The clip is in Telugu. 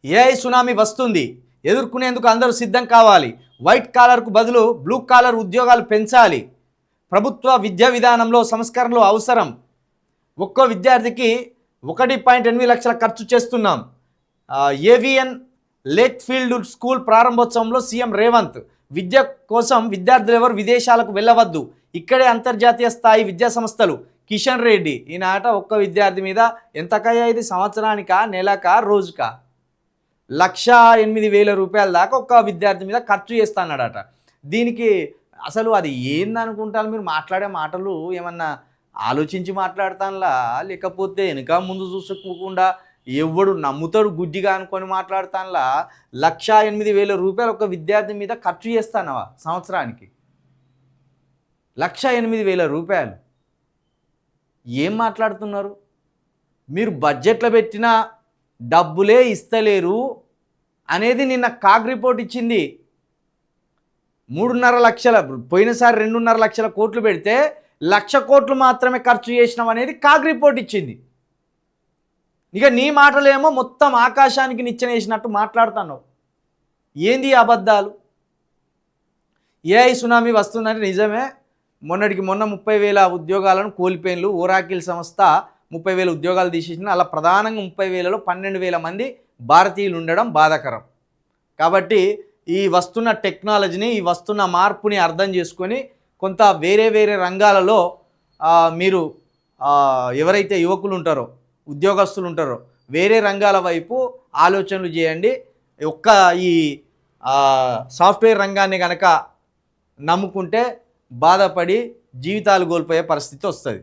ఏఐ సునామీ వస్తుంది, ఎదుర్కొనేందుకు అందరూ సిద్ధం కావాలి. వైట్ కాలర్కు బదులు బ్లూ కాలర్ ఉద్యోగాలు పెంచాలి. ప్రభుత్వ విద్యా విధానంలో సంస్కరణలు అవసరం. ఒక్కో విద్యార్థికి 1.8 లక్షల ఖర్చు చేస్తున్నాం. ఏవిఎన్ లేక్ ఫీల్డ్ స్కూల్ ప్రారంభోత్సవంలో సీఎం రేవంత్. విద్య కోసం విద్యార్థులు ఎవరు విదేశాలకు వెళ్ళవద్దు, ఇక్కడే అంతర్జాతీయ స్థాయి విద్యా సంస్థలు. కిషన్ రెడ్డి ఈనాట ఒక్క విద్యార్థి మీద ఎంతకయ్యా ఇది? సంవత్సరానికా, నెలకా, రోజుకా? 1,08,000 రూపాయల దాకా ఒక్క విద్యార్థి మీద ఖర్చు చేస్తానడట. దీనికి అసలు అది ఏందనుకుంటారు మీరు? మాట్లాడే మాటలు ఏమన్నా ఆలోచించి మాట్లాడతానులా, లేకపోతే వెనుక ముందు చూసుకోకుండా ఎవడు నమ్ముతాడు గుడ్డిగా అనుకొని మాట్లాడతానులా? 1,08,000 రూపాయలు ఒక విద్యార్థి మీద ఖర్చు చేస్తానవా సంవత్సరానికి? 1,08,000 రూపాయలు ఏం మాట్లాడుతున్నారు మీరు? బడ్జెట్లో పెట్టిన డబ్బులే ఇస్తలేరు అనేది నిన్న కాగ్ రిపోర్ట్ ఇచ్చింది. 3.5 లక్షల, పోయినసారి 2.5 లక్షల కోట్లు పెడితే 1,00,000 కోట్లు మాత్రమే ఖర్చు చేసినాం అనేది కాగ్ రిపోర్ట్ ఇచ్చింది. ఇక నీ మాటలేమో మొత్తం ఆకాశానికి నిచ్చెనేసినట్టు మాట్లాడుతున్నావు. ఏంది అబద్ధాలు? ఏఐ సునామీ వస్తుందంటే నిజమే. మొన్నటికి మొన్న 30,000 ఉద్యోగాలను కోల్పోయిన్లు. ఓరాకిల్ సంస్థ 30,000 ఉద్యోగాలు తీసేసిన. అలా ప్రధానంగా 30,000లో 12,000 మంది భారతీయులు ఉండడం బాధాకరం. కాబట్టి ఈ వస్తున్న టెక్నాలజీని, ఈ వస్తున్న మార్పుని అర్థం చేసుకొని కొంత వేరే వేరే రంగాలలో మీరు ఎవరైతే యువకులు ఉంటారో, ఉద్యోగస్తులు ఉంటారో, వేరే రంగాల వైపు ఆలోచనలు చేయండి. ఒక్క ఈ సాఫ్ట్వేర్ రంగాన్ని కనుక నమ్ముకుంటే బాధపడి జీవితాలు కోల్పోయే పరిస్థితి వస్తుంది.